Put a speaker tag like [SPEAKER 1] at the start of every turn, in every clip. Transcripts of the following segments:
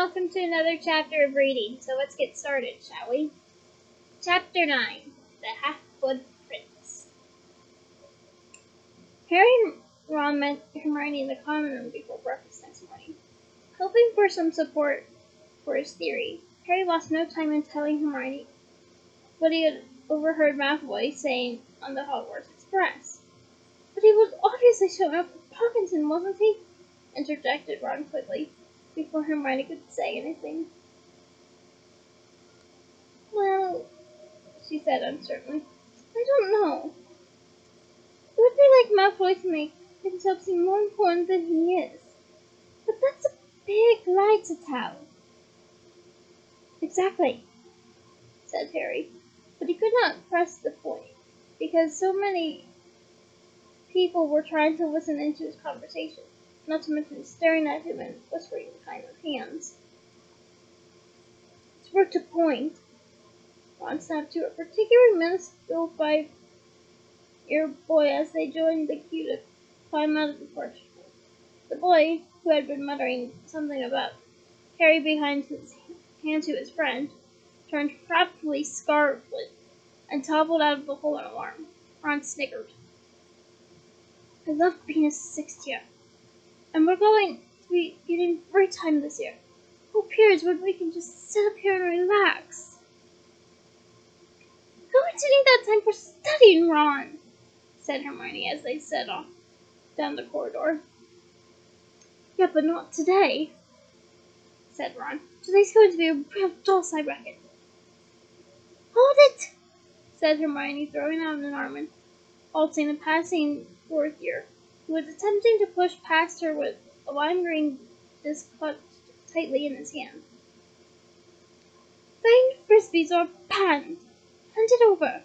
[SPEAKER 1] welcome to another chapter of reading. So let's get started, shall we? Chapter 9, The Half-Blood Prince. Harry and Ron met Hermione in the common room before breakfast next morning. Hoping for some support for his theory, Harry lost no time in telling Hermione what he had overheard Malfoy saying on the Hogwarts Express. But he was obviously showing up for Parkinson, wasn't he? Interjected Ron quickly, before Hermione could say anything. Well, she said uncertainly, I don't know. It would be like Malfoy to make himself seem more important than he is. But that's a big lie to tell. Exactly, said Harry, but he could not press the point, because so many people were trying to listen into his conversation, not to mention staring at him and whispering behind their hands. It's worth a point. Ron snapped to a particularly minuscule 5-year-old boy as they joined the queue to climb out of the porch. The boy, who had been muttering something about Harry behind his hand to his friend, turned rapidly scarlet and toppled out of the hole in alarm. Ron snickered. I love being a sixth year, and we're going to be getting free time this year. Whole periods when we can just sit up here and relax. Going to need that time for studying, Ron, said Hermione as they set off down the corridor. Yeah, but not today, said Ron. Today's going to be a real dose, I reckon. Hold it, said Hermione, throwing out an arm and halting a passing fourth year, who was attempting to push past her with a lime green disc clutched tightly in his hand. Flying frisbees are banned. Hand it over,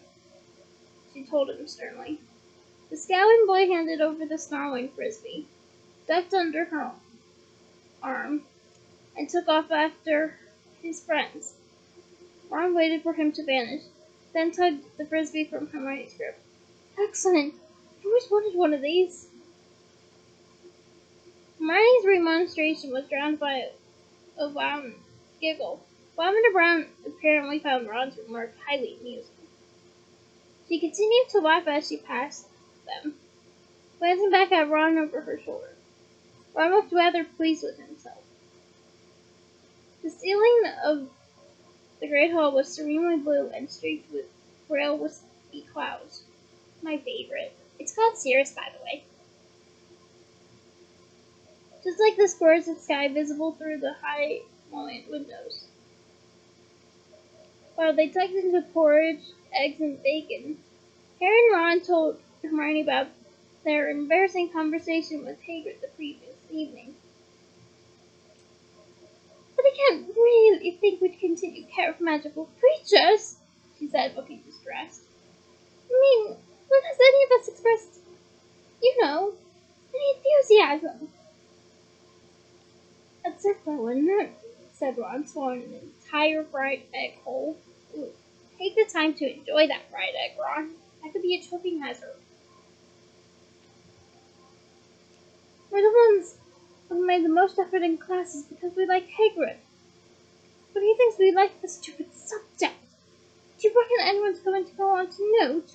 [SPEAKER 1] she told him sternly. The scowling boy handed over the snarling frisbee, ducked under her arm, and took off after his friends. Ron waited for him to vanish, then tugged the frisbee from Hermione's grip. Excellent! I've always wanted one of these. Hermione's remonstration was drowned by a violent giggle. Lavender Brown apparently found Ron's remark highly amusing. She continued to laugh as she passed them, glancing back at Ron over her shoulder. Ron looked rather pleased with himself. The ceiling of the Great Hall was serenely blue and streaked with frail wispy clouds. My favorite. It's called Cirrus, by the way. Just like the squares of sky visible through the high mullioned windows. While they tucked into porridge, eggs, and bacon, Harry and Ron told Hermione about their embarrassing conversation with Hagrid the previous evening. But I can't really think we'd continue care of magical creatures, she said, looking distressed. I mean, when has any of us expressed, any enthusiasm? Except for Lynette, said Ron, swallowing an entire fried egg whole. Ooh, take the time to enjoy that fried egg, Ron. That could be a choking hazard. We're the ones who made the most effort in classes because we like Hagrid. But he thinks we like the stupid subject. Do you reckon anyone's going to go on to note?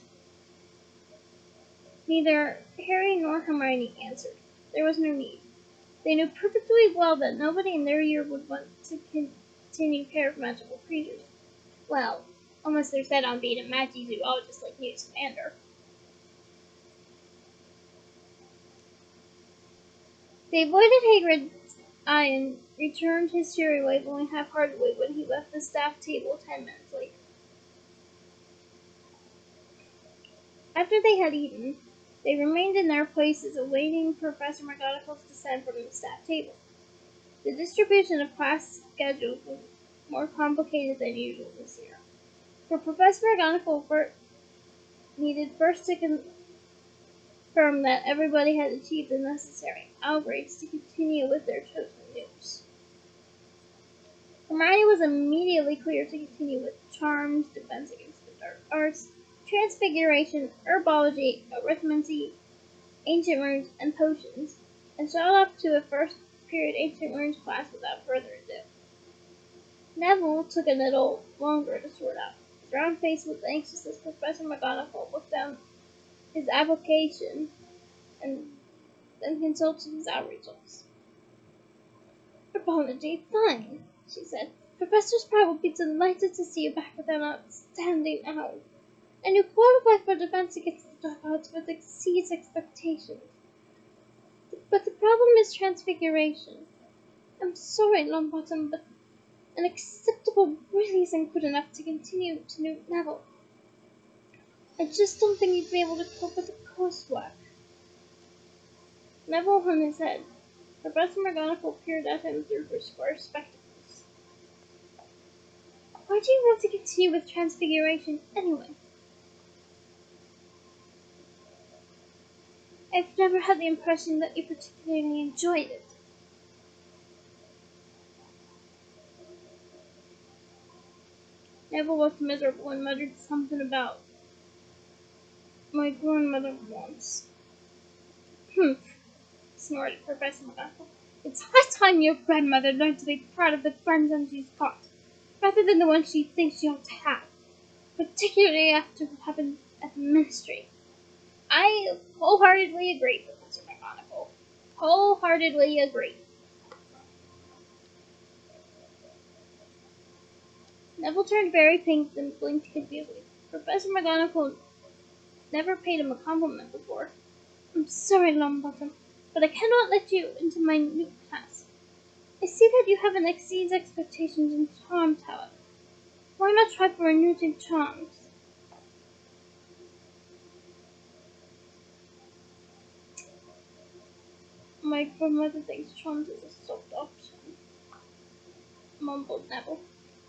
[SPEAKER 1] Neither Harry nor Hermione answered. There was no need. They knew perfectly well that nobody in their year would want to continue care of magical creatures. Well, unless they're set on being a magizoologist like Newt Scamander. They avoided Hagrid's eye and returned his cherry labeling half-heartedly when he left the staff table 10 minutes later. After they had eaten, they remained in their places awaiting Professor McGonagall's descent from the staff table. The distribution of class schedules was more complicated than usual this year, for Professor McGonagall needed first to confirm that everybody had achieved the necessary OWL grades to continue with their chosen notes. Hermione was immediately cleared to continue with Charms, Defense Against the Dark Arts, Transfiguration, Herbology, Arithmancy, Ancient Runes, and Potions, and shot off to a first period Ancient Runes class without further ado. Neville took a little longer to sort out. His round face was anxious as Professor McGonagall looked down his application and then consulted his out results. Apology, fine, she said. Professor Sprout will be delighted to see you back with an outstanding owl. And you qualify for defense against the dropouts which exceeds expectations. But the problem is transfiguration. I'm sorry, Longbottom, but an acceptable really isn't good enough to continue to new level. I just don't think you'd be able to cope with the coursework. Neville hung his head. Professor McGonagall peered at him through her square spectacles. Why do you want to continue with transfiguration anyway? I've never had the impression that you particularly enjoyed it. Neville looked miserable and muttered something about my grandmother once. Humph, snorted Professor McGonagall. It's high time your grandmother learned to be proud of the grandson she's got, rather than the one she thinks she ought to have, particularly after what happened at the ministry. I wholeheartedly agree, Professor McGonagall. Wholeheartedly agree. Neville turned very pink and blinked confusedly. Professor McGonagall never paid him a compliment before. I'm sorry, Longbottom, but I cannot let you into my new class. I see that you haven't exceeds expectations in charms, however. Why not try for a new in charms? My grandmother thinks charms is a soft option, mumbled Neville.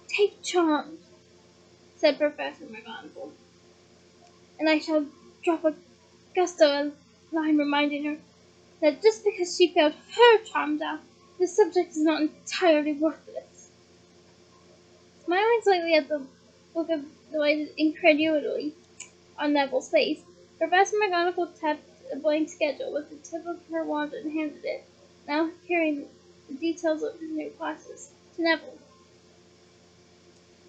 [SPEAKER 1] Take charms, said Professor McGonagall, and I shall drop a gusto line reminding her that just because she failed her charms out, the subject is not entirely worthless. Smiling slightly at the look of delighted incredulity on Neville's face, Professor McGonagall tapped a blank schedule with the tip of her wand and handed it, now hearing the details of his new classes, to Neville.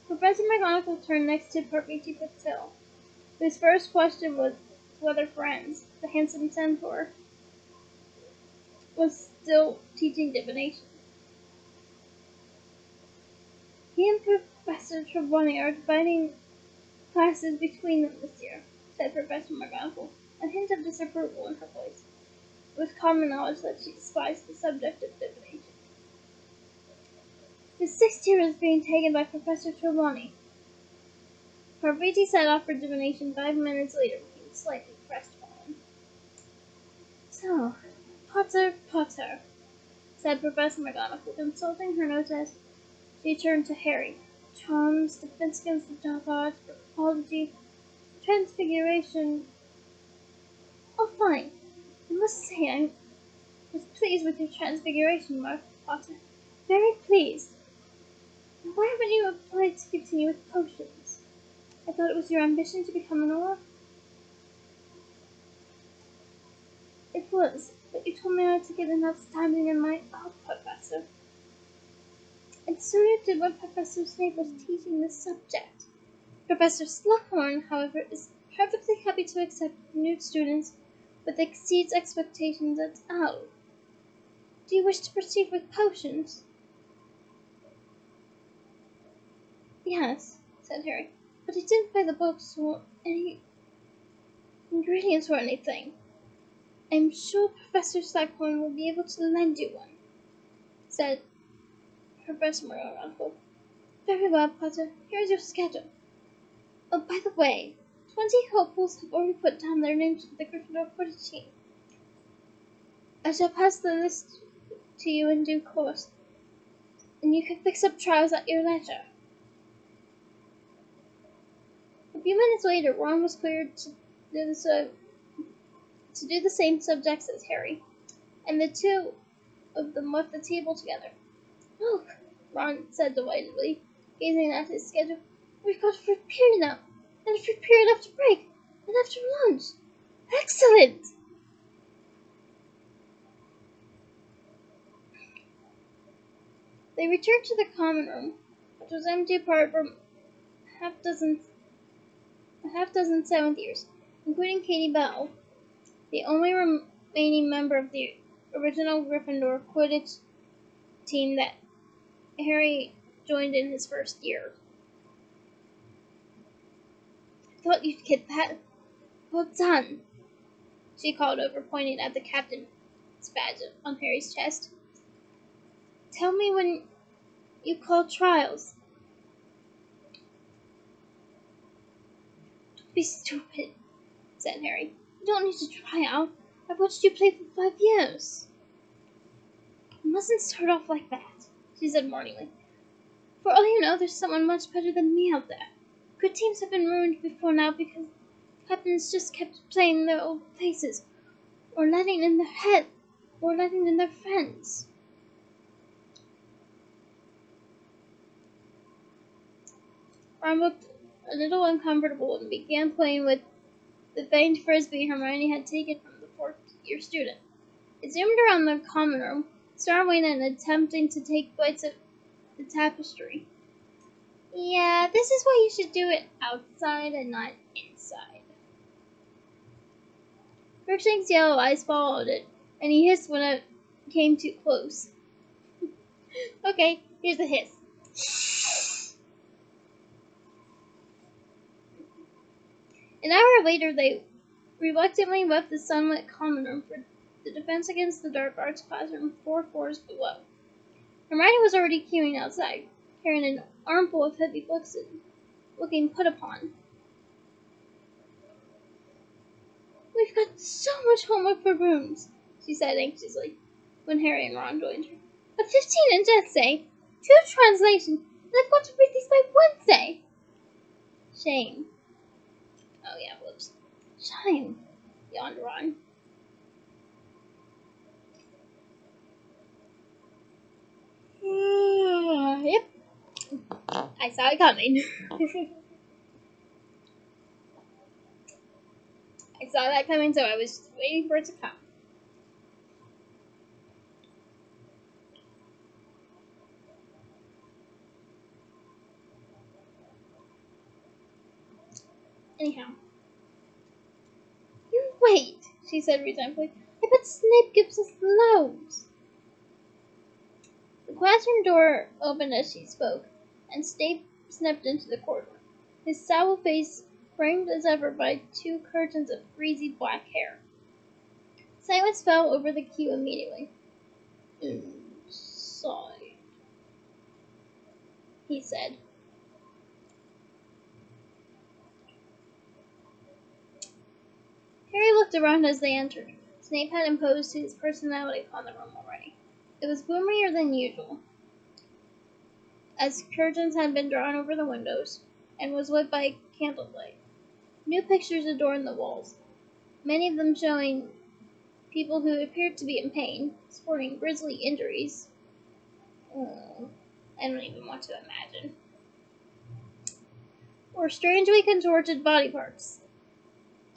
[SPEAKER 1] Professor McGonagall turned next to Parvati Patil, whose first question was whether Franz, the handsome centaur, was still teaching divination. He and Professor Trelawney are dividing classes between them this year, said Professor McGonagall, a hint of disapproval in her voice. It was common knowledge that she despised the subject of divination. The sixth year is being taken by Professor Trelawney. Parvati set off for divination 5 minutes later, looking slightly crestfallen. So, Potter, said Professor McGonagall, consulting her notes as she turned to Harry. Charms, defense against the dark arts, apology, transfiguration. Oh, fine. I must say I was pleased with your transfiguration, Mark Potter. Very pleased. And why haven't you applied to continue with potions? I thought it was your ambition to become an auror. It was, but you told me not to get enough standing in my professor. And so you did when Professor Snape was teaching this subject. Professor Slughorn, however, is perfectly happy to accept new students with exceeds expectations at all. Do you wish to proceed with potions? Yes, said Harry, but I didn't buy the books or any ingredients or anything. I'm sure Professor Slughorn will be able to lend you one, said Professor McGonagall. Very well, Potter. Here's your schedule. Oh, by the way, 20 hopefuls have already put down their names for the Gryffindor Quidditch team. I shall pass the list to you in due course, and you can fix up trials at your leisure. A few minutes later, Ron was cleared to do the same subjects as Harry, and the two of them left the table together. Look, Ron said delightedly, gazing at his schedule. We've got a free period now, and a free period after break, and after lunch. Excellent! They returned to the common room. which was empty apart from half dozen a half dozen seventh years, including Katie Bell, the only remaining member of the original Gryffindor Quidditch team that Harry joined in his first year. I thought you'd get that. Well done, she called over, pointing at the captain's badge on Harry's chest. Tell me when you call trials. Don't be stupid, said Harry. You don't need to try out. I've watched you play for 5 years. You mustn't start off like that, she said warningly. For all you know, there's someone much better than me out there. Good teams have been ruined before now because captains just kept playing their old faces, or letting in their friends. Ron looked a little uncomfortable and began playing with the faint frisbee Hermione had taken from the fourth-year student. It zoomed around the common room, startling and attempting to take bites of the tapestry. Yeah, this is why you should do it outside and not inside. Crookshank's yellow eyes followed it, and he hissed when it came too close. Okay, here's the hiss. An hour later, they reluctantly left the sunlit common room for the Defense Against the Dark Arts classroom 4 floors below. Hermione was already queuing outside, carrying an armful of heavy books and looking put upon. We've got so much homework for rooms, she said anxiously, when Harry and Ron joined her. A 15-inch essay, 2 translations, and I've got to read these by Wednesday. Shame. Oh yeah, whoops. Shame, yawned Ron. Yep. I saw it coming. I saw that coming, so I was just waiting for it to come. Anyhow. You wait, she said resentfully. I bet Snape gives us loads. The classroom door opened as she spoke, and Snape stepped into the corridor, his sallow face framed as ever by 2 curtains of greasy black hair. Silence fell over the queue immediately. Inside, he said. Harry looked around as they entered. Snape had imposed his personality upon the room already. It was gloomier than usual, as curtains had been drawn over the windows, and was lit by candlelight. New pictures adorned the walls, many of them showing people who appeared to be in pain, sporting grisly injuries. Oh, I don't even want to imagine. Or strangely contorted body parts.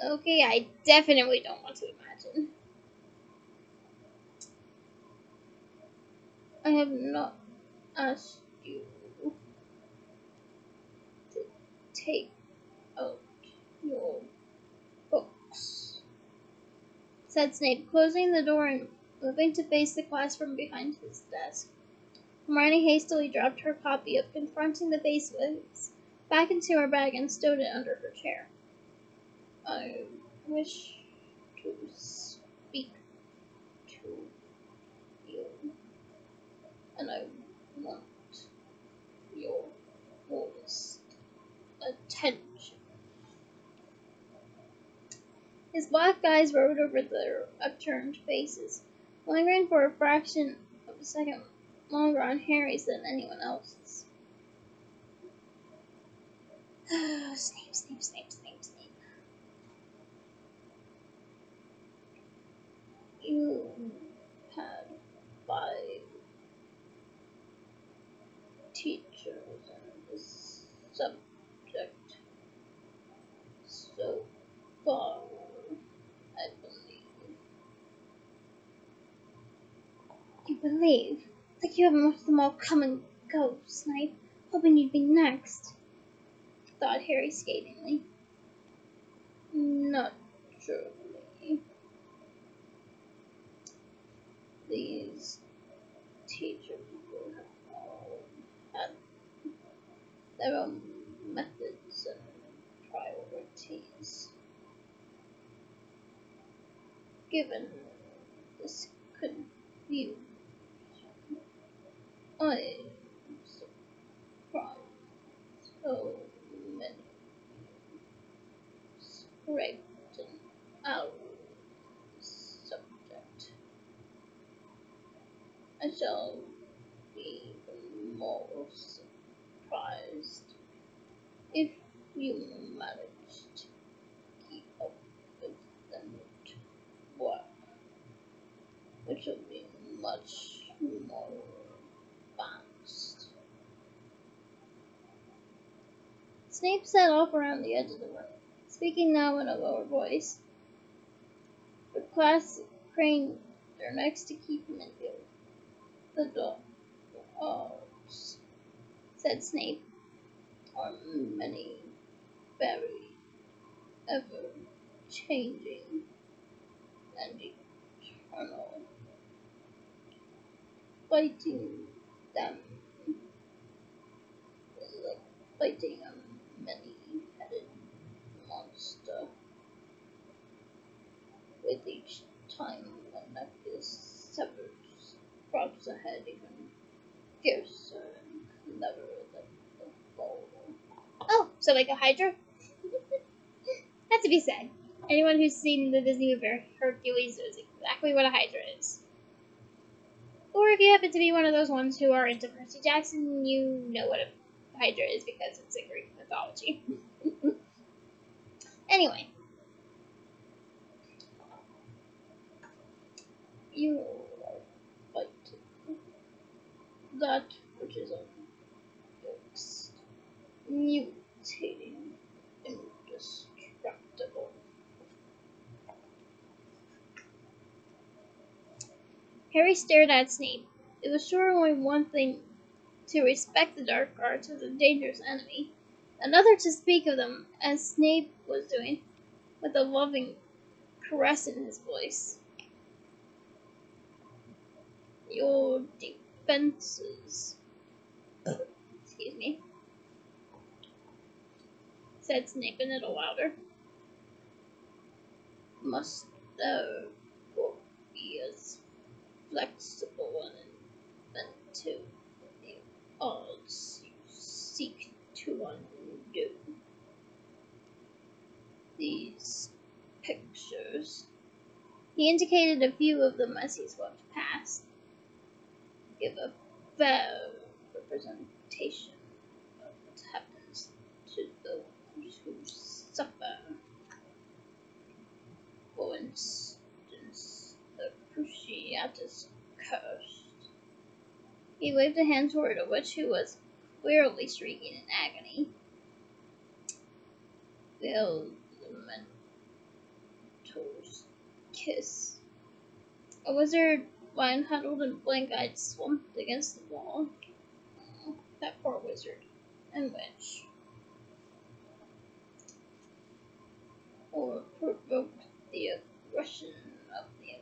[SPEAKER 1] Okay, I definitely don't want to imagine. I have not asked you to take out your books, said Snape, closing the door and moving to face the class from behind his desk. Hermione hastily dropped her copy of Confronting the Faceless back into her bag and stowed it under her chair. I wish to speak to you, and I want your fullest attention. His black eyes rode over their upturned faces, lingering for a fraction of a second longer on Harry's than anyone else's. Snape, Snape, Snape, Snape, Snape. You had 5 teachers in this subject so far, I believe. You believe? Like you haven't watched them all come and go, Snape. Hoping you'd be next, thought Harry scathingly. Naturally, these teacher people have all had their own methods and priorities. Given this confusion, I am surprised so many scraped out the subject. I shall be even more surprised if you manage to keep up with the work, which will be much more advanced. Snape set off around the edge of the room, speaking now in a lower voice. The class craned their necks to keep him in view. The dogs, said Snape, are many, very ever-changing and eternal. Fighting them is like fighting a many-headed monster. With each time a neck is severed, crops ahead even fiercer and cleverer than before. Oh, so like a Hydra? Not to be said. Anyone who's seen the Disney movie Hercules knows exactly what a Hydra is. Or if you happen to be one of those ones who are into Percy Jackson, you know what a Hydra is because it's in Greek mythology. Anyway. You are fighting that which is unfixed, mutating, indestructible. Harry stared at Snape. It was sure only one thing to respect the dark arts as a dangerous enemy, another to speak of them as Snape was doing, with a loving caress in his voice. Your defenses, excuse me, said Snape a little louder, must therefore be as flexible and inventive in the odds you seek to undo. These pictures, he indicated a few of them as he swept past, give a fair representation of what happens to those who suffer. For instance, the Cruciatus cursed. He waved a hand toward a witch who was clearly shrieking in agony. The Elemental's kiss. A wizard, lying huddled and blank-eyed, slumped against the wall. Oh, that poor wizard. And witch. Or provoked the aggression of the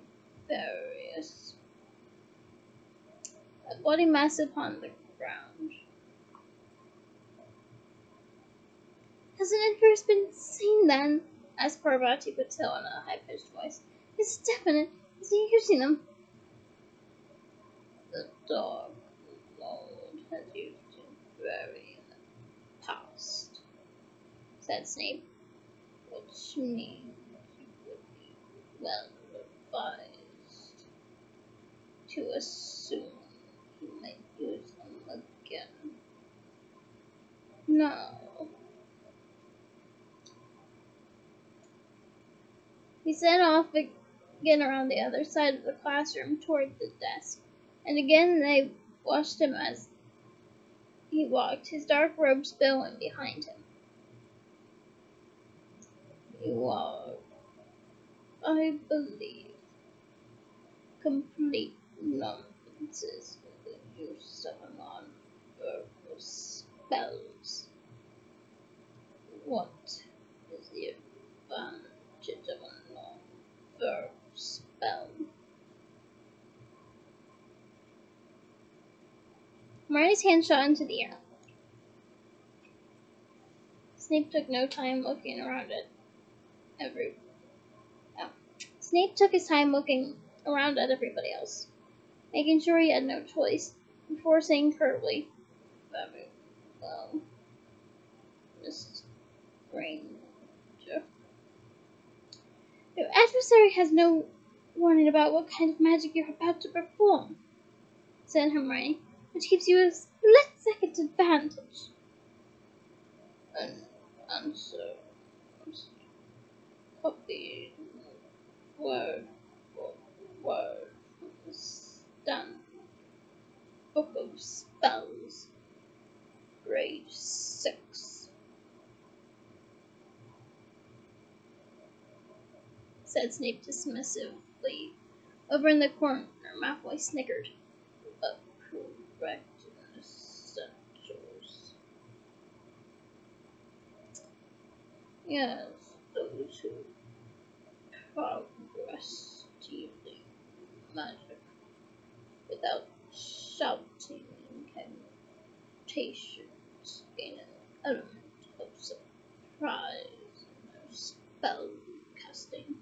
[SPEAKER 1] Imperious. A bloody mess upon the ground. Hasn't it first been seen then? Asked Parvati Patil in a high-pitched voice. It's definite. Is he using them? The Dark Lord has used him very in the past, said Snape, which means you would be well advised to assume he might use them again. Now, he set off again around the other side of the classroom toward the desk, and again they watched him as he walked, his dark robes billowing behind him. You are, I believe, complete nonsense with the use of them on purpose, spells. What is the advantage of a non-verb spell? Hermione's hand shot into the air. Snape took no time looking around at Snape took his time looking around at everybody else, making sure he had no choice, before saying curtly, "Very well, Miss Granger. Your adversary has no warning about what kind of magic you're about to perform," said Hermione, "which gives you a split-second advantage." An answer was copied word for word from the standard book of spells, grade 6, said Snape dismissively. Over in the corner, Malfoy snickered. "But correct essentials. Yes, those who progress stealing magic without shouting incantations gain an element of surprise in their spell casting.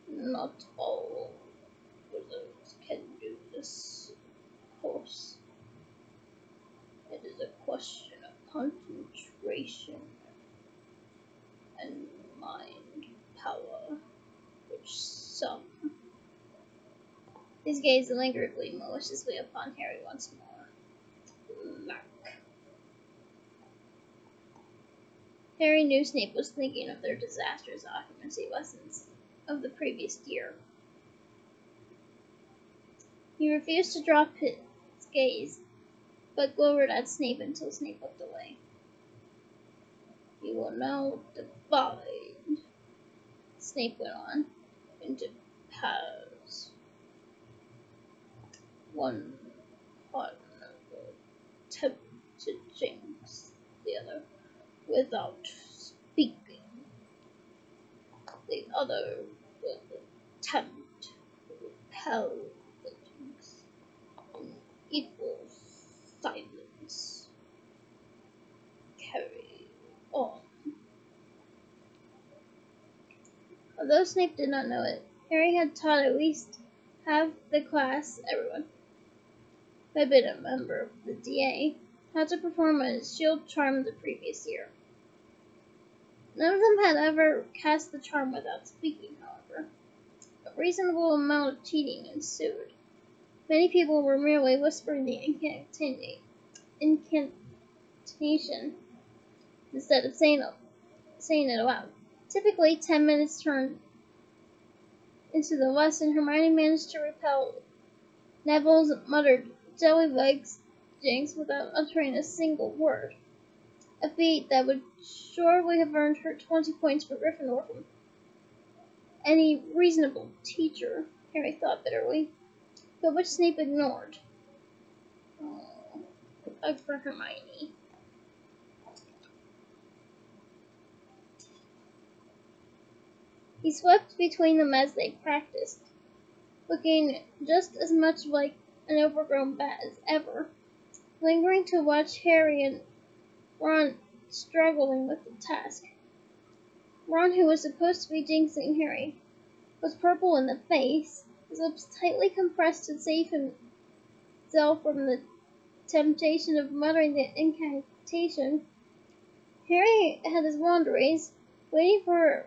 [SPEAKER 1] Not all wizards can do this, of course. It is a question of concentration and mind power, which some..." His gaze lingered maliciously upon Harry once more. Mark. Harry knew Snape was thinking of their disastrous occupancy lessons of the previous year. He refused to drop his gaze, but glowered at Snape until Snape looked away. "You will now divide," Snape went on, "into paths. One partner will attempt to jinx the other without speaking. The other will attempt to repel the jinx in equal silence. Carry on." Although Snape did not know it, Harry had taught at least half the class, everyone who had been a member of the DA, how to perform a shield charm the previous year. None of them had ever cast the charm without speaking, however. A reasonable amount of cheating ensued. Many people were merely whispering the incantation instead of saying it aloud. Typically, 10 minutes turned into the lesson. Hermione managed to repel Neville's muttered "jellylegs" jinx without uttering a single word, a feat that would surely have earned her 20 points for Gryffindor from any reasonable teacher, Harry thought bitterly, but which Snape ignored. Oh, bug for Hermione. He swept between them as they practiced, looking just as much like an overgrown bat as ever, lingering to watch Harry and Ron struggling with the task. Ron, who was supposed to be jinxing Harry, was purple in the face, his lips tightly compressed to save himself from the temptation of muttering the incantation. Harry had his wand raised, waiting for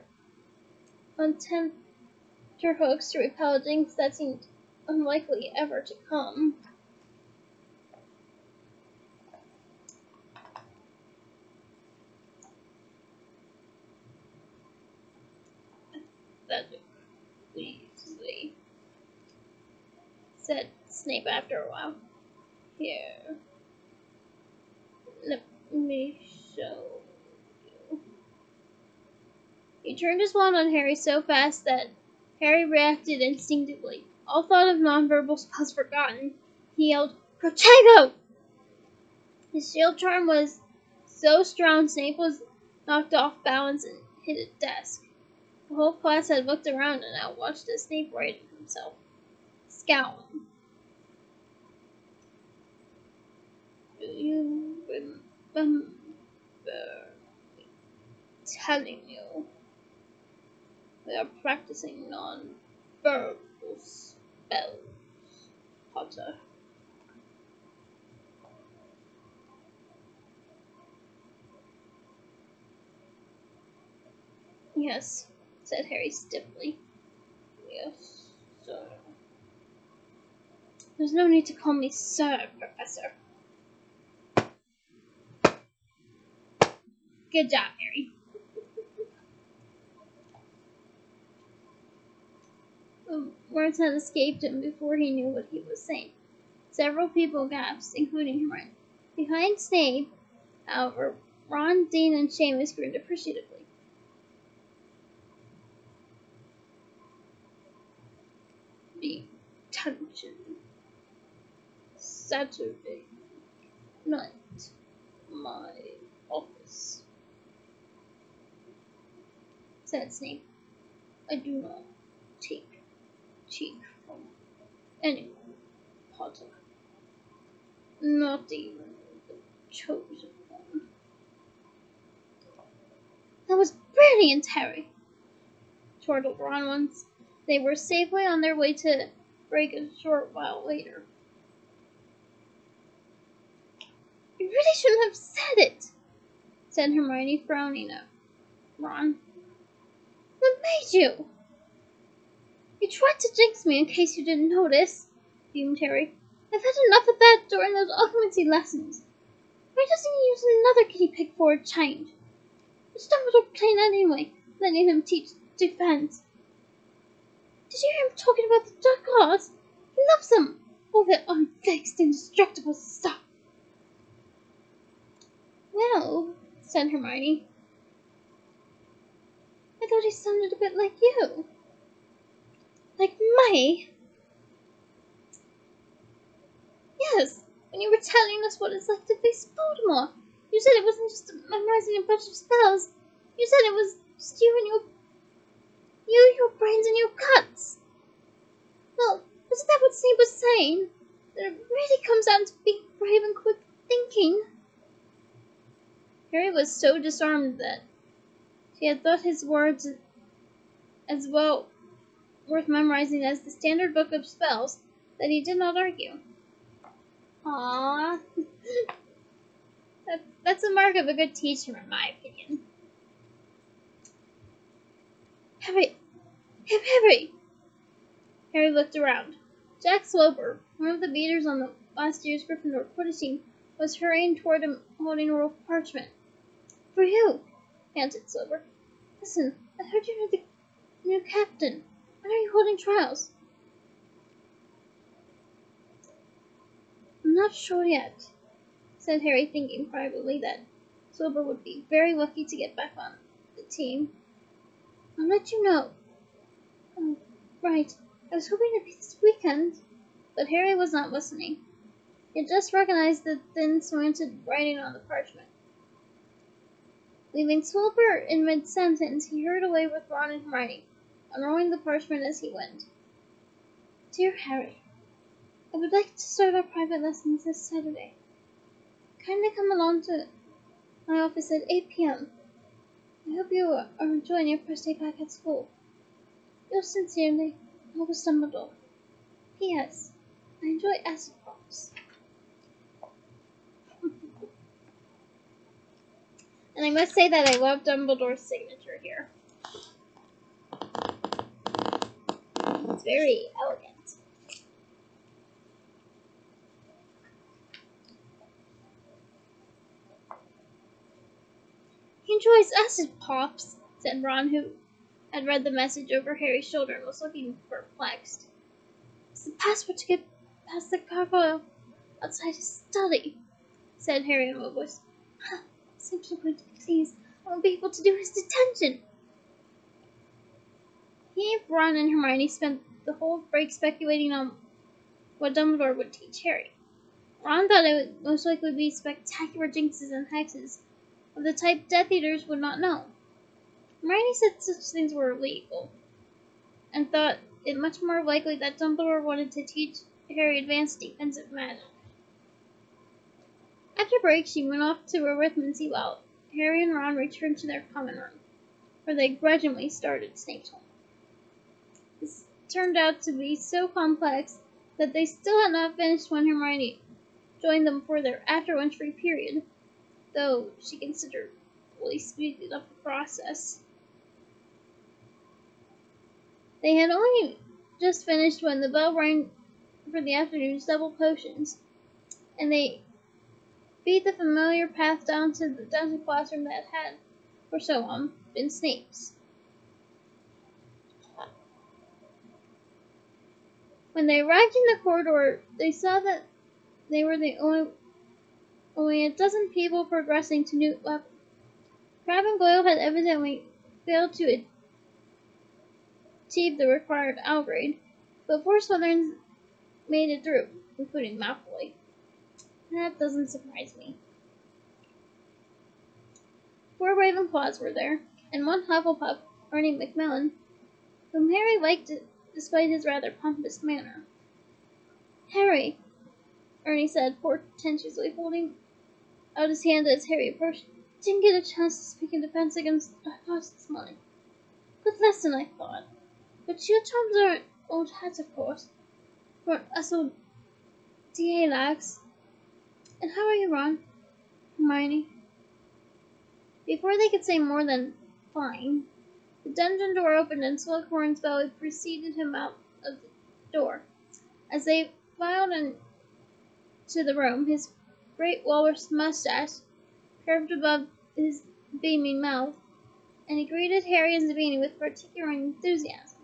[SPEAKER 1] on tenterhooks to repel a jinx that seemed unlikely ever to come. "Pathetic, Weasley," said Snape after a while. "Here, let me show you." He turned his wand on Harry so fast that Harry reacted instinctively. All thought of nonverbal spells forgotten, he yelled, "Protego!" His shield charm was so strong Snape was knocked off balance and hit a desk. The whole class had looked around and now watched as Snape righted himself, scowling. Do you remember telling you we are practicing non-verbal spells, Potter? Yes, said Harry stiffly. Yes, sir. There's no need to call me sir, Professor. Good job, Harry. The words had escaped him before he knew what he was saying. Several people gasped, including Hermione. Behind Snape, however, Ron, Dean, and Seamus grinned appreciatively. Detention. Saturday night. My office, said Snape. I do not take cheek from anyone, Potter. Not even the chosen one. That was brilliant, Harry, chortled Ron once they were safely on their way to break a short while later. You really shouldn't have said it, said Hermione, frowning at Ron. What made you? You tried to jinx me in case you didn't notice, fumed Harry. I've had enough of that during those occlumency lessons. Why doesn't he use another guinea pig for a change? It's Dumbledore plain anyway, letting him teach defense. Did you hear him talking about the dark arts? He loves them. All that unfixed, indestructible stuff. Well, said Hermione, I thought he sounded a bit like you. Like me? Yes, when you were telling us what it's like to face Voldemort. You said it wasn't just memorizing a bunch of spells. You said it was just your brains and your guts. Well, wasn't that what Snape was saying? That it really comes down to being brave and quick thinking. Harry was so disarmed that he had thought his words as well worth memorizing as the standard book of spells that he did not argue. Aww. That's a mark of a good teacher, in my opinion. Harry! Harry! Harry looked around. Jack Sloper, one of the beaters on the last year's Gryffindor Quidditch team, was hurrying toward him holding a roll of parchment. For you, panted Sloper. Listen, I heard you're the new captain. When are you holding trials? I'm not sure yet, said Harry, thinking privately that Sloper would be very lucky to get back on the team. I'll let you know. Oh, right. I was hoping to be this weekend. But Harry was not listening. He had just recognized the thin, slanted writing on the parchment. Leaving Sloper in mid-sentence, he hurried away with Ron and Hermione, unrolling the parchment as he went. Dear Harry, I would like to start our private lessons this Saturday. Kindly come along to my office at 8 p.m. I hope you are enjoying your first day back at school. Yours sincerely, Albus Dumbledore. P.S. I enjoy acid pops. And I must say that I love Dumbledore's signature here. It's very elegant. He enjoys acid pops, said Ron, who had read the message over Harry's shoulder and was looking perplexed. It's the password to get past the gargoyle outside his study, said Harry in a low voice. Simply going to be pleased. I won't be able to do his detention. He, Ron, and Hermione spent the whole break speculating on what Dumbledore would teach Harry. Ron thought it would most likely be spectacular jinxes and hexes of the type Death Eaters would not know. Hermione said such things were illegal, and thought it much more likely that Dumbledore wanted to teach Harry advanced defensive magic. After break, she went off to arithmancy while Harry and Ron returned to their common room, where they grudgingly started Snape's home. This turned out to be so complex that they still had not finished when Hermione joined them for their after-lunch free period, though she considered fully speeding up the process. They had only just finished when the bell rang for the afternoon's double potions, and they beat the familiar path down to the dungeon classroom that had, for so long, been Snape's. When they arrived in the corridor, they saw that they were the only a dozen people progressing to new level. Crabbe and Goyle had evidently failed to achieve the required L grade, but 4 Slytherins made it through, including Malfoy. That doesn't surprise me. 4 Ravenclaws were there, and 1 Hufflepuff, Ernie Macmillan, whom Harry liked despite his rather pompous manner. "Harry," Ernie said, portentously holding out his hand as Harry approached. "Didn't get a chance to speak in defense against our class this morning. Good lesson, I thought. But you chums are old hats, of course, for us old DA lags. And how are you, Ron? Hermione?" Before they could say more than "fine," the dungeon door opened and Slughorn's belly preceded him out of the door. As they filed into the room, his great walrus mustache curved above his beaming mouth, and he greeted Harry and Zabini with particular enthusiasm.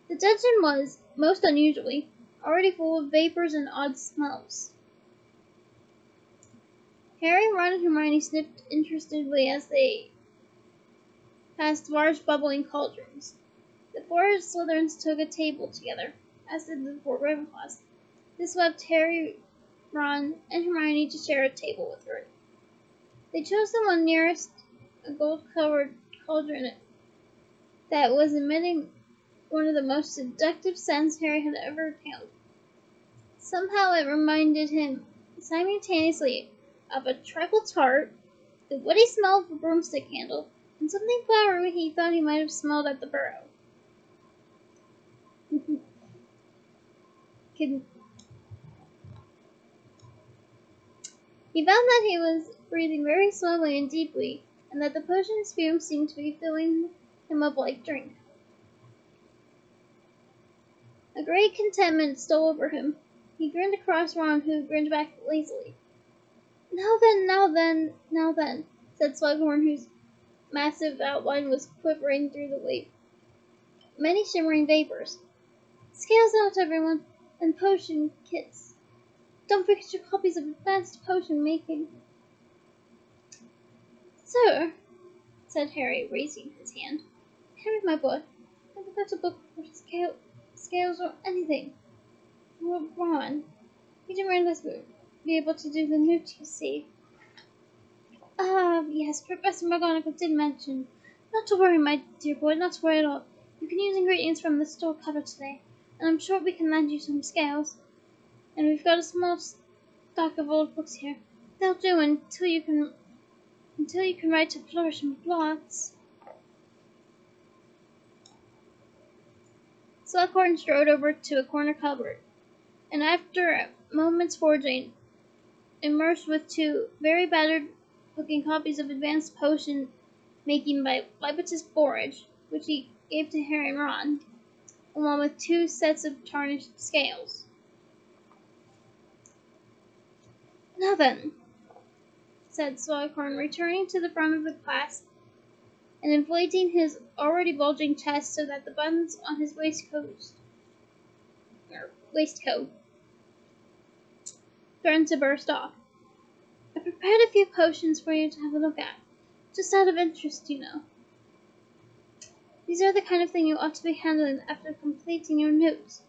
[SPEAKER 1] The dungeon was, most unusually, already full of vapors and odd smells. Harry, Ron, and Hermione sniffed interestedly as they passed large bubbling cauldrons. The 4 Slytherins took a table together, as did the 4 Ravenclaws. This left Harry, Ron, and Hermione to share a table with Ernie. They chose the one nearest a gold-covered cauldron that was emitting one of the most seductive scents Harry had ever inhaled. Somehow it reminded him simultaneously of a treacle tart, the woody smell of a broomstick handle, and something flowery he thought he might have smelled at the burrow. He found that he was breathing very slowly and deeply, and that the potion's fumes seemed to be filling him up like drink. A great contentment stole over him. He grinned across Ron, who grinned back lazily. Now then, said Slughorn, whose massive outline was quivering through the many shimmering vapors. "Scales out, everyone, and potion kits. Don't forget your copies of advanced potion making." "Sir," said Harry, raising his hand. "Harry, my boy, never got a book for scales or anything. Well, Ron, we didn't realize we'd be able to do the newt, you see." "Ah, yes, Professor McGonagall did mention. Not to worry, my dear boy, not to worry at all. You can use ingredients from the store cupboard today, and I'm sure we can lend you some scales. And we've got a small stock of old books here. They'll do until you can write to flourish and blots." Slughorn strode over to a corner cupboard, and after a moment's foraging, emerged with 2 very battered-looking copies of advanced potion making by Libatus Forage, which he gave to Harry and Ron, along with 2 sets of tarnished scales. "Now then," said Slughorn, returning to the front of the class and inflating his already bulging chest so that the buttons on his waistcoat threatened to burst off. "I prepared a few potions for you to have a look at, just out of interest, you know. These are the kind of thing you ought to be handling after completing your notes.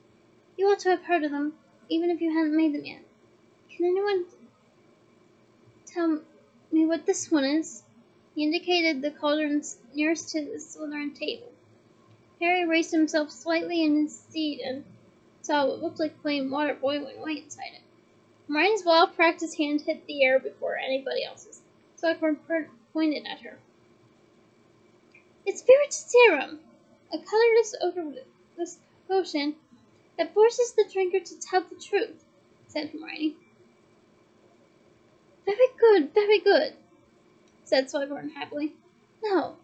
[SPEAKER 1] You ought to have heard of them, even if you hadn't made them yet. Can anyone tell me what this one is? He indicated the cauldrons nearest to the Slughorn table. Harry raised himself slightly in his seat and saw what looked like plain water boiling away inside it. Hermione's well-practiced hand hit the air before anybody else's. Slughorn pointed at her. It's Veritaserum, a colorless, odorless potion that forces the drinker to tell the truth, said Hermione. Very good, said Slughorn happily. Now,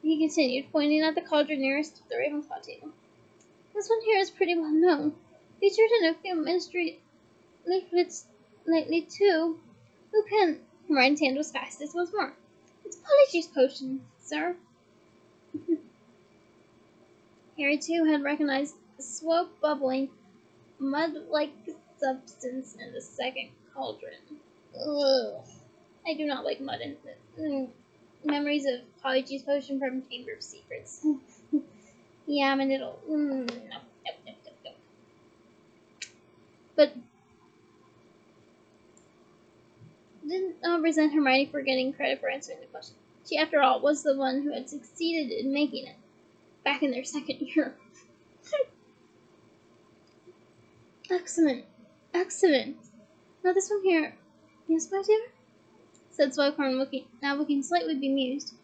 [SPEAKER 1] he continued, pointing at the cauldron nearest to the Ravenclaw table. This one here is pretty well known. Featured in a few ministry leaflets lately, too. Who can? Hermione's hand was fastest once more. It's Polyjuice Potion, sir. Harry, too, had recognized the slow, bubbling, mud-like substance in the second cauldron. Ugh. I do not like mud in it. Memories of Polyjuice Potion from Chamber of Secrets. Yeah, I'm a little. No. But didn't resent Hermione for getting credit for answering the question. She, after all, was the one who had succeeded in making it, back in their second year. Excellent. Now this one here. Yes, my dear? Said Slughorn, looking slightly bemused,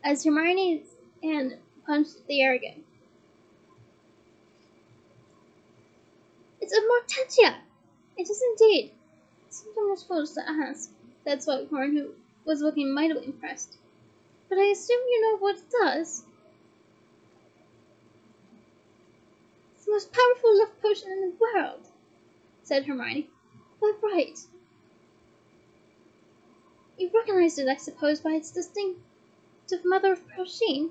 [SPEAKER 1] as Hermione's hand punched the air again. It's Amortentia! It is indeed. Something was foolish to ask, said Slughorn, who was looking mightily impressed. But I assume you know what it does. It's the most powerful love potion in the world, said Hermione. Why, right. You recognized it, I suppose, by its distinctive mother of pearl sheen.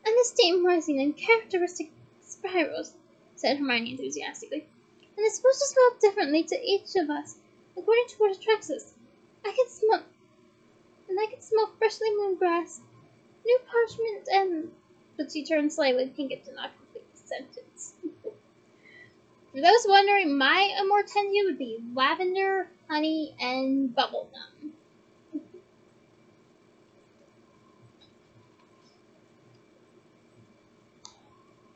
[SPEAKER 1] And the steam rising in characteristic spirals, said Hermione enthusiastically. And it's supposed to smell differently to each of us, according to what attracts us. I can smell freshly mown grass, new parchment, and... But she turned slightly pink and did not complete the sentence. For those wondering, my Amortentia would be lavender, honey, and bubblegum.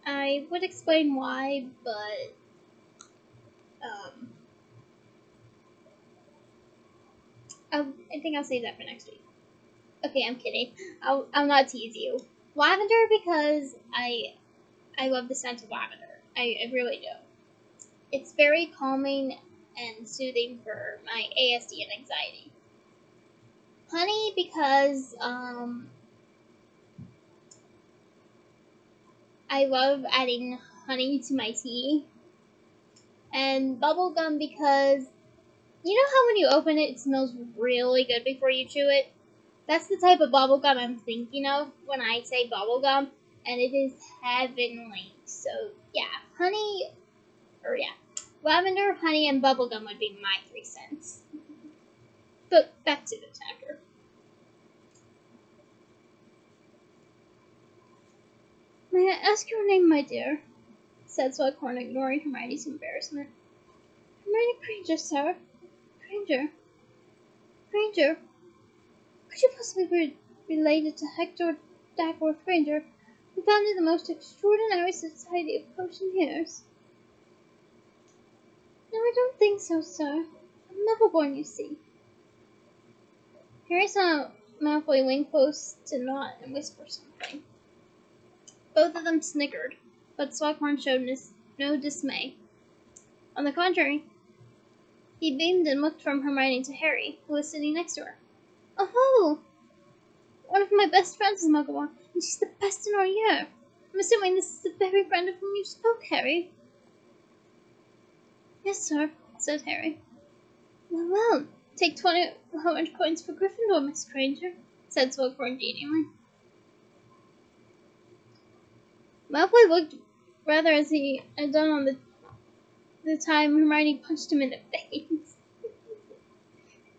[SPEAKER 1] I would explain why, but I think I'll save that for next week. Okay, I'm kidding. I'll not tease you. Lavender because I love the scent of lavender. I really do. It's very calming and soothing for my ASD and anxiety. Honey because I love adding honey to my tea. And bubblegum because you know how when you open it, it smells really good before you chew it? That's the type of bubblegum I'm thinking of when I say bubblegum, and it is heavenly. So, yeah, lavender, honey, and bubblegum would be my 3 cents. But back to the chapter. May I ask your name, my dear? Said Slughorn, ignoring Hermione's embarrassment. Hermione Granger, sir. Granger. Could you possibly be related to Hector Dagworth Granger, who founded the most extraordinary society of potioneers? No, I don't think so, sir. I'm never-born, you see. Harry saw Malfoy lean close to Nott and whisper something. Both of them snickered, but Slughorn showed no dismay. On the contrary, he beamed and looked from Hermione to Harry, who was sitting next to her. Oh! One of my best friends is Muggle, and she's the best in our year. I'm assuming this is the very friend of whom you spoke, Harry. Yes, sir, said Harry. Well, take 20 orange coins for Gryffindor, Miss Granger, said Slughorn genially. Malfoy looked rather as he had done on the time Hermione punched him in the face.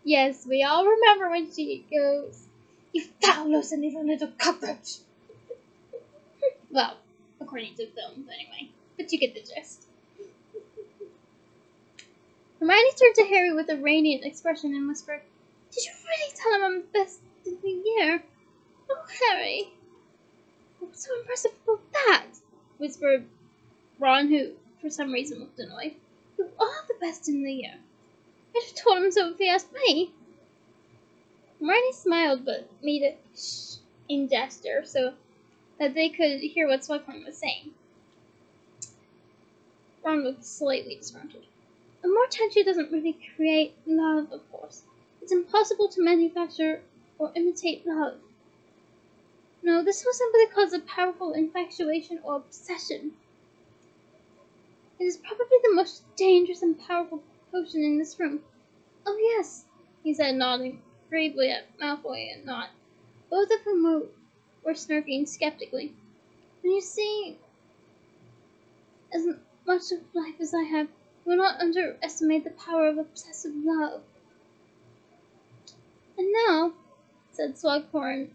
[SPEAKER 1] Yes, we all remember when she goes, "You foul, hallucinating little cockroach!" Well, according to the films, anyway. But you get the gist. Hermione turned to Harry with a radiant expression and whispered, "Did you really tell him I'm the best in the year? Oh, Harry! What's so impressive about that?" whispered Ron, who, for some reason, looked annoyed. "You are the best in the year. I'd have told him so if he asked me." Hermione smiled, but made a shh in gesture so that they could hear what Slughorn was saying. Ron looked slightly disgruntled. "Amortentia doesn't really create love, of course. It's impossible to manufacture or imitate love. No, this was simply cause of powerful infatuation or obsession. It is probably the most dangerous and powerful potion in this room." "Oh, yes," he said, nodding gravely at Malfoy and Nott. Both of whom were smirking skeptically. "When you see as much of life as I have, you will not underestimate the power of obsessive love." "And now," said Slughorn,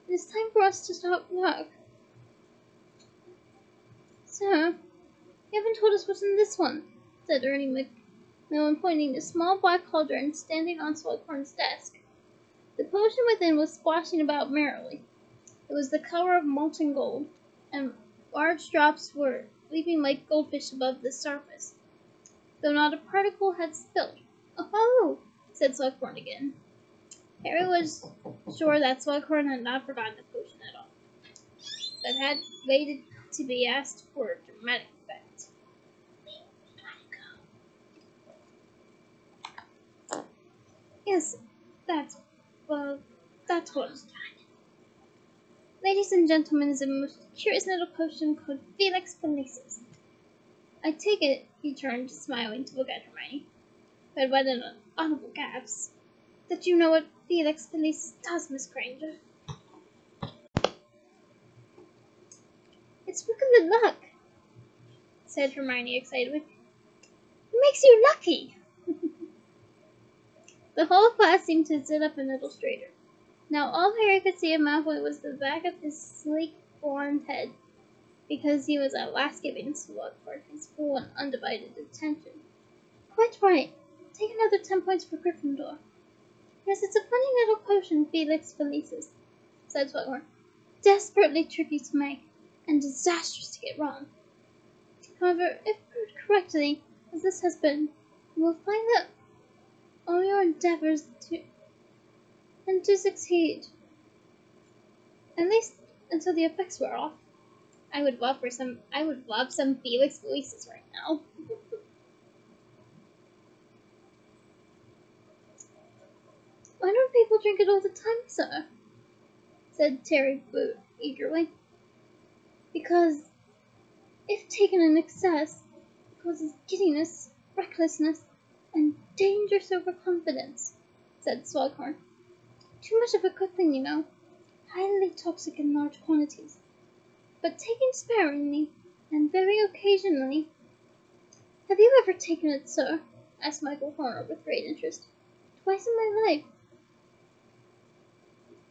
[SPEAKER 1] "it is time for us to start work." "Sir, you haven't told us what's in this one," said Ernie Macmillan, pointing to a small black cauldron standing on Slughorn's desk. The potion within was splashing about merrily. It was the color of molten gold, and large drops were leaping like goldfish above the surface, though not a particle had spilled. "Oh!" said Slughorn again. Harry was sure that Slughorn had not forgotten the potion at all, but had waited to be asked for a dramatic effect. "Yes, that's what. Ladies and gentlemen, is a most curious little potion called Felix Felicis. I take it," he turned, smiling to look at Hermione, who had read an audible gasp, "that you know what Felix Felicis does, Miss Granger." "It's for good luck," said Hermione excitedly. "It makes you lucky." The whole class seemed to sit up a little straighter. Now all Harry could see of Malfoy was the back of his sleek blonde head, because he was at last giving Slughorn his full and undivided attention. "Quite right. Take another 10 points for Gryffindor." "Yes, it's a funny little potion, Felix Felicis," said Slughorn. "Desperately tricky to make, and disastrous to get wrong. However, if brewed correctly, as this has been, you will find that all your endeavors to succeed, at least until the effects wear off. I would love some Felix Felicis right now." "Why don't people drink it all the time, sir?" said Terry Boot eagerly. "Because, if taken in excess, it causes giddiness, recklessness, and dangerous overconfidence," said Slughorn. "Too much of a good thing, you know. Highly toxic in large quantities. But taken sparingly, and very occasionally—" "Have you ever taken it, sir?" asked Michael Horner with great interest. "Twice in my life,"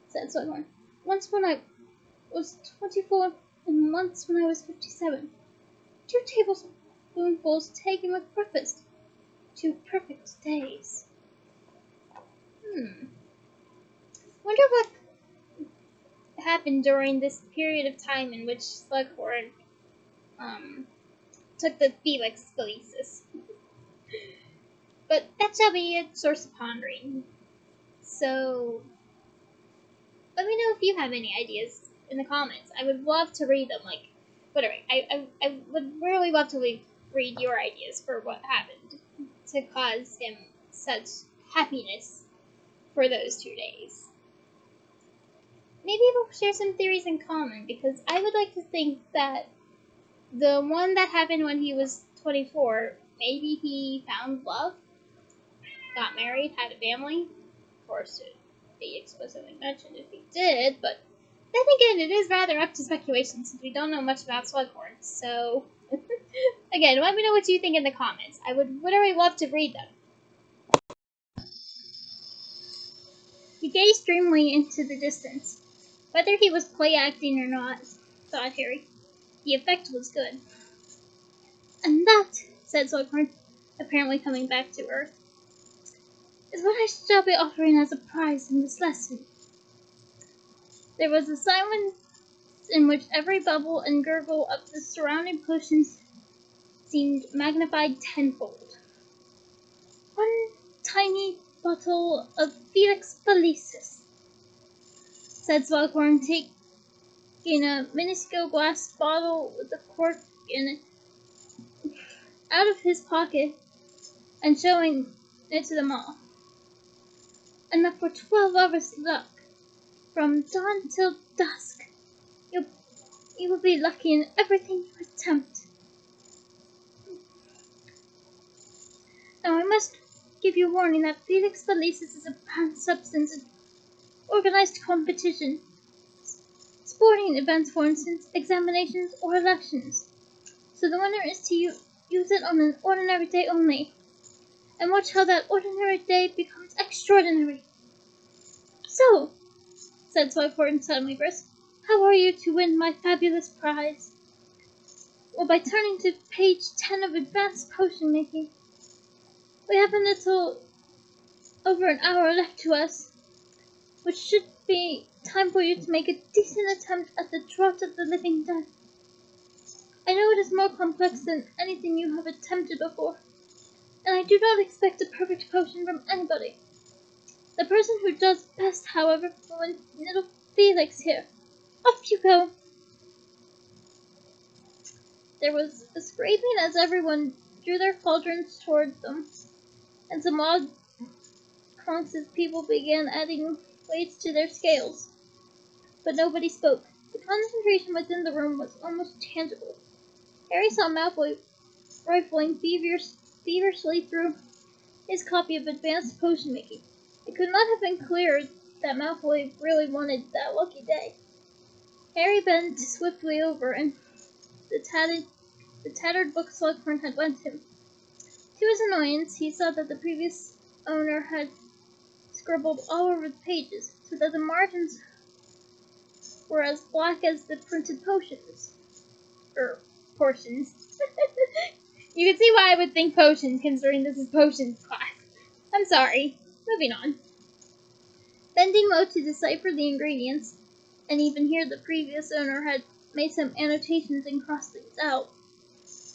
[SPEAKER 1] said Slughorn. "Once when I was 24, and once when I was 57. 2 tablespoonfuls taken with breakfast. 2 perfect days." Wonder what happened during this period of time in which Slughorn took the Felix Felicis. But that shall be a source of pondering. So, let me know if you have any ideas in the comments. I would love to read them. Like, whatever. I would really love to read your ideas for what happened to cause him such happiness for those 2 days. Maybe we'll share some theories in common, because I would like to think that the one that happened when he was 24, maybe he found love, got married, had a family. Of course, it'd be explicitly mentioned if he did, but then again, it is rather up to speculation since we don't know much about Slughorn. So, again, let me know what you think in the comments. I would literally love to read them. He gazed dreamily into the distance. Whether he was play acting or not, thought Harry, the effect was good. "And that," said Slughorn, apparently coming back to Earth, is what I shall be offering as a prize in this lesson. There was a silence in which every bubble and gurgle of the surrounding potions seemed magnified tenfold. One tiny bottle of Felix Felicis, said Slughorn, taking a minuscule glass bottle with a cork in it out of his pocket and showing it to them all. Enough for 12 hours' luck. From dawn till dusk, you will be lucky in everything you attempt. Now I must give you warning that Felix Felicis is a banned substance in organized competition, sporting events for instance, examinations or elections. So the winner is to use it on an ordinary day only, and watch how that ordinary day becomes extraordinary. So, said Slughorn suddenly brisk, how are you to win my fabulous prize? Well, by turning to page 10 of Advanced Potion Making. We have a little over an hour left to us, which should be time for you to make a decent attempt at the Draught of the Living Dead. I know it is more complex than anything you have attempted before, and I do not expect a perfect potion from anybody. The person who does best, however, will win little Felix here. Off you go! There was a scraping as everyone drew their cauldrons toward them, and some odd clunks as people began adding weights to their scales. But nobody spoke. The concentration within the room was almost tangible. Harry saw Malfoy rifling feverishly through his copy of Advanced Potion Making. It could not have been clearer that Malfoy really wanted that lucky day. Harry bent swiftly over and the tattered book Slughorn had lent him. To his annoyance, he saw that the previous owner had scribbled all over the pages, so that the margins were as black as the printed potions. Portions. You can see why I would think potions, considering this is potions class. I'm sorry. Moving on. Bending low to decipher the ingredients, and even here the previous owner had made some annotations and crossed things out,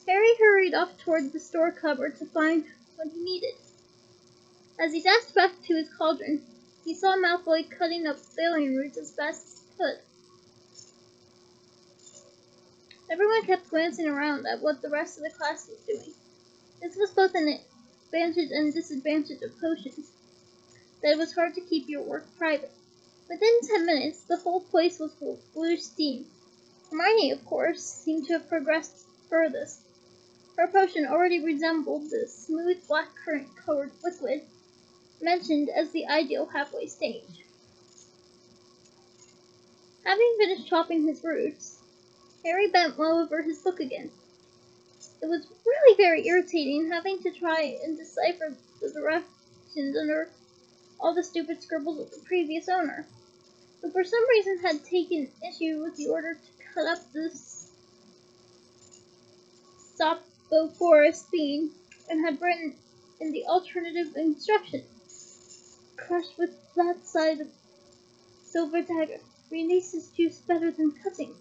[SPEAKER 1] Harry hurried off toward the store cupboard to find what he needed. As he dashed back to his cauldron, he saw Malfoy cutting up failing roots as fast as he could. Everyone kept glancing around at what the rest of the class was doing. This was both an advantage and disadvantage of potions, that it was hard to keep your work private. Within 10 minutes, the whole place was full of blue steam. Hermione, of course, seemed to have progressed furthest. Her potion already resembled the smooth black currant-colored liquid mentioned as the ideal halfway stage. Having finished chopping his roots, Harry bent low over his book again. It was really very irritating having to try and decipher the directions under all the stupid scribbles of the previous owner, who for some reason had taken issue with the order to cut up the Sapophoros bean and had written in the alternative instruction, crushed with flat side of silver dagger, releases juice better than cutting.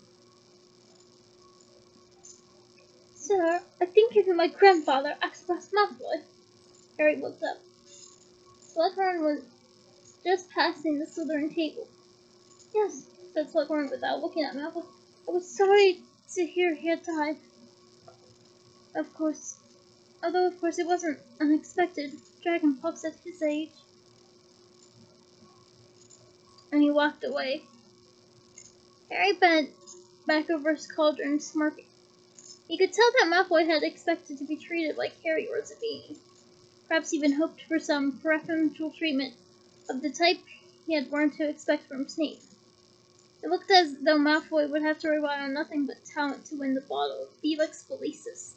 [SPEAKER 1] Sir, I think you my grandfather, Axabas Malfoy. Harry looked up. Slughorn was just passing the Slytherin table. Yes, said Slughorn without looking at Malfoy. I was sorry to hear he had died. Although of course it wasn't unexpected. Dragonpox at his age. And he walked away. Harry bent back over his cauldron, smirking. He could tell that Malfoy had expected to be treated like Harry was a being. Perhaps even hoped for some preferential treatment of the type he had learned to expect from Snape. It looked as though Malfoy would have to rely on nothing but talent to win the bottle of Felix Felicis.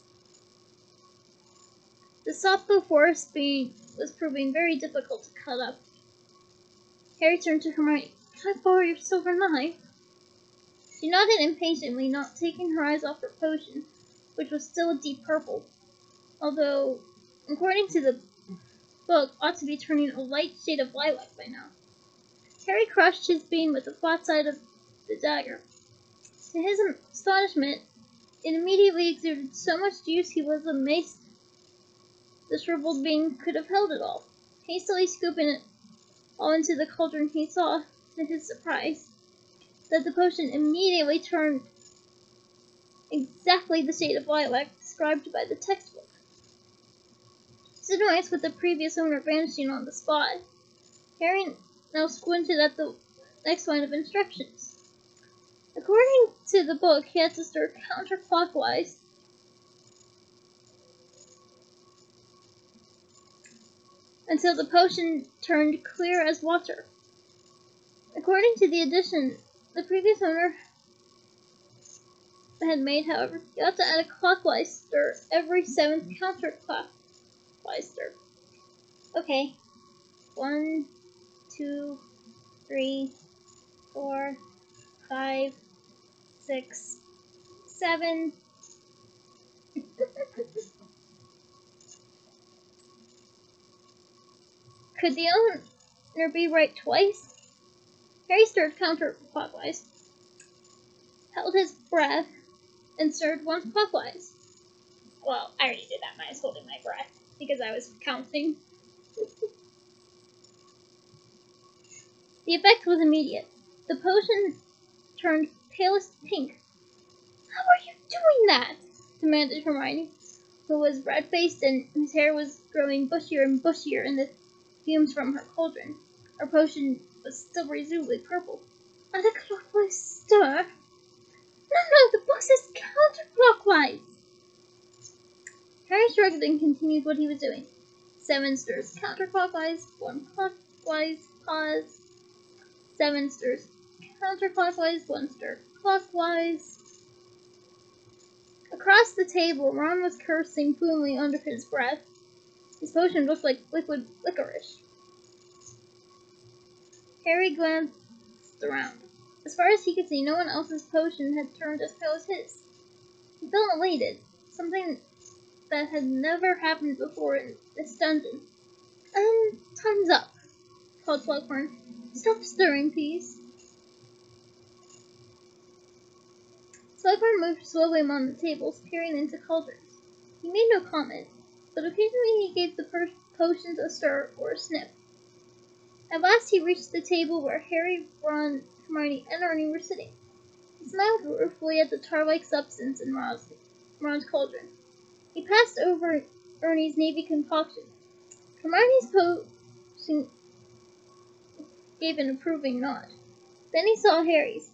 [SPEAKER 1] The Sapophoros bean was proving very difficult to cut up. Harry turned to Hermione. Can I borrow your silver knife? She nodded impatiently, not taking her eyes off her potion, which was still a deep purple, although according to the book, ought to be turning a light shade of lilac by now. Harry crushed his beam with the flat side of the dagger. To his astonishment, it immediately exuded so much juice he was amazed the shriveled beam could have held it all. Hastily scooping it all into the cauldron, he saw, to his surprise, that the potion immediately turned exactly the shade of lilac described by the textbook. His annoyance with the previous owner vanishing on the spot, Harry now squinted at the next line of instructions. According to the book, he had to stir counterclockwise until the potion turned clear as water. According to the edition the previous owner had made, however, you ought to add a clockwise stir every 7th counterclockwise stir. Okay. 1, 2, 3, 4, 5, 6, 7. Could the owner be right twice? Harry stirred counterclockwise, held his breath, and stirred once clockwise. Well, I already did that when I was holding my breath, because I was counting. The effect was immediate. The potion turned palest pink. How are you doing that? Demanded Hermione, who was red-faced and whose hair was growing bushier and bushier in the fumes from her cauldron. Her potion was still reasonably purple. At a clockwise stir? No, the book says counterclockwise! Harry shrugged and continued what he was doing. 7 stirs counterclockwise, 1 clockwise, pause. 7 stirs counterclockwise, 1 stir clockwise. Across the table, Ron was cursing fluently under his breath. His potion looked like liquid licorice. Harry glanced around. As far as he could see, no one else's potion had turned as pale as his. He felt elated, something that had never happened before in this dungeon. Time's up, called Slughorn. Stop stirring, please. Slughorn moved slowly among the tables, peering into cauldrons. He made no comment, but occasionally he gave the potions a stir or a sniff. At last he reached the table where Harry, Ron, Hermione, and Ernie were sitting. He smiled ruefully at the tar-like substance in Ron's cauldron. He passed over Ernie's navy concoction. Hermione's potion gave an approving nod. Then he saw Harry's,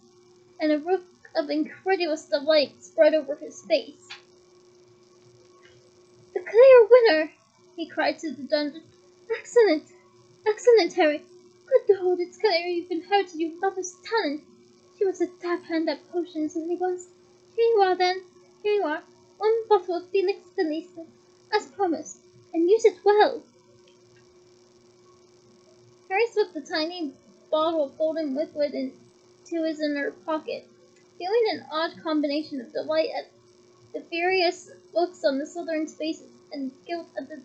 [SPEAKER 1] and a look of incredulous delight spread over his face. "The clear winner!" he cried to the dungeon. "Excellent! Excellent, Harry! Good Lord, it's clear you've inherited your mother's talent. She was a dab hand at potions, as he was. Here you are, then. Here you are. 1 bottle of Felix Felicis, as promised, and use it well." Harry slipped the tiny bottle of golden liquid into his inner pocket, feeling an odd combination of delight at the furious looks on the Slytherin's faces and guilt at the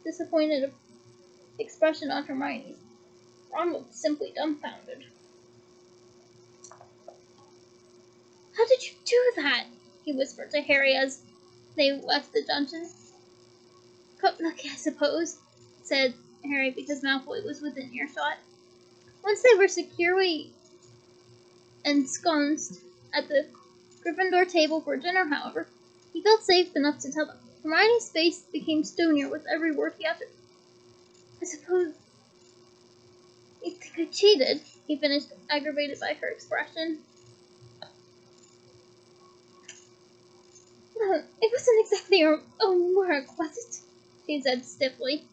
[SPEAKER 1] disappointed expression on Hermione's. Ron looked simply dumbfounded. "How did you do that?" he whispered to Harry as they left the dungeon. "Got lucky, I suppose," said Harry, because Malfoy was within earshot. Once they were securely ensconced at the Gryffindor table for dinner, however, he felt safe enough to tell them. Hermione's face became stonier with every word he uttered. "I suppose you think I cheated," he finished, aggravated by her expression. "No, it wasn't exactly your own work, was it?" she said stiffly.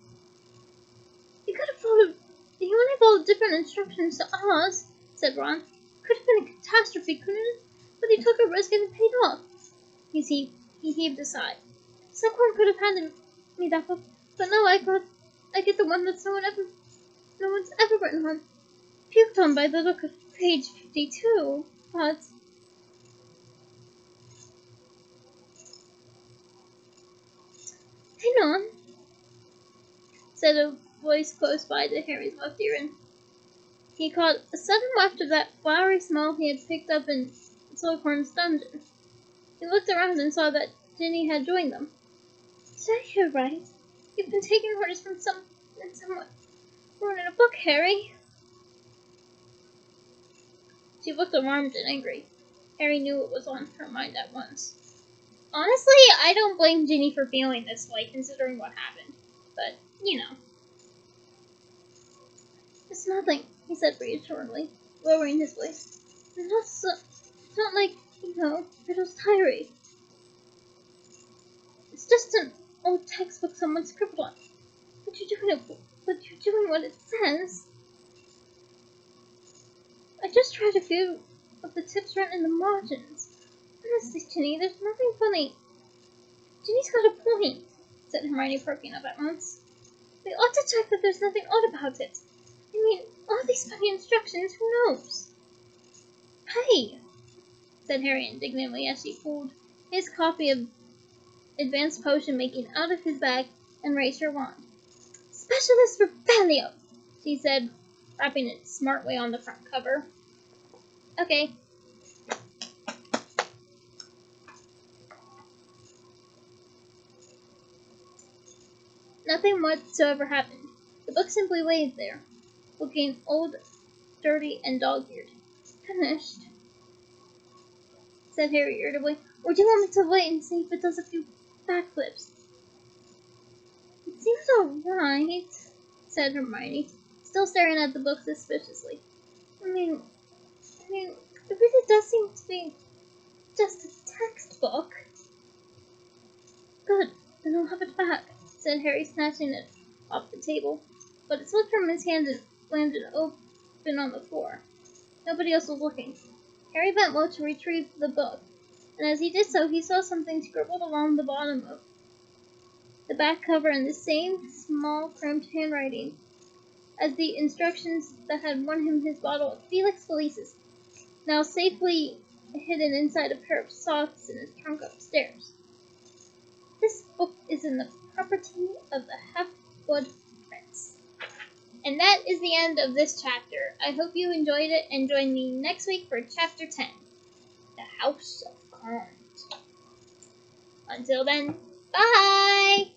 [SPEAKER 1] You only followed different instructions to ours," said Ron. "Could have been a catastrophe, couldn't it? But you took a risk and it paid off." He heaved a sigh. "Slughorn could have handed me that book, but no, I get the one that no one's ever written on. Puked on by the look of page 52, but..." "Hang on," said a voice close by to Harry's left ear, and he caught a sudden waft of that flowery smell he had picked up in Slughorn's dungeon. He looked around and saw that Ginny had joined them. Did I hear right? You've been taking orders from someone wrote in a book, Harry. She looked alarmed and angry. Harry knew it was on her mind at once. Honestly, I don't blame Ginny for feeling this way, considering what happened. But, you know. It's nothing, he said reassuringly, lowering his voice. It's not like, Riddle's diary. It's just an old textbook someone scribbled on. But you're doing what it says. I just tried a few of the tips written in the margins. Honestly, Ginny, there's nothing funny. Ginny's got a point, said Hermione, perking up at once. We ought to check that there's nothing odd about it. I mean, all these funny instructions, who knows? Hey, said Harry indignantly as she pulled his copy of Advanced Potion Making out of his bag and raised her wand. Specialist Rebellion, she said, wrapping it smartly on the front cover. Okay. Nothing whatsoever happened. The book simply lay there, looking old, dirty, and dog-eared. Finished, said Harry irritably. Or do you want me to wait and see if it does a few backflips? It seems alright, said Hermione, still staring at the book suspiciously. I mean, it really does seem to be just a textbook. Good, then I'll have it back, said Harry, snatching it off the table. But it slipped from his hand and landed open on the floor. Nobody else was looking. Harry bent low to retrieve the book, and as he did so, he saw something scribbled along the bottom of the back cover in the same small, cramped handwriting as the instructions that had won him his bottle of Felix Felicis, now safely hidden inside a pair of socks in his trunk upstairs. This book is in the property of the Half-Blood Prince. And that is the end of this chapter. I hope you enjoyed it, and join me next week for Chapter 10, The House of Gaunt. Until then, bye!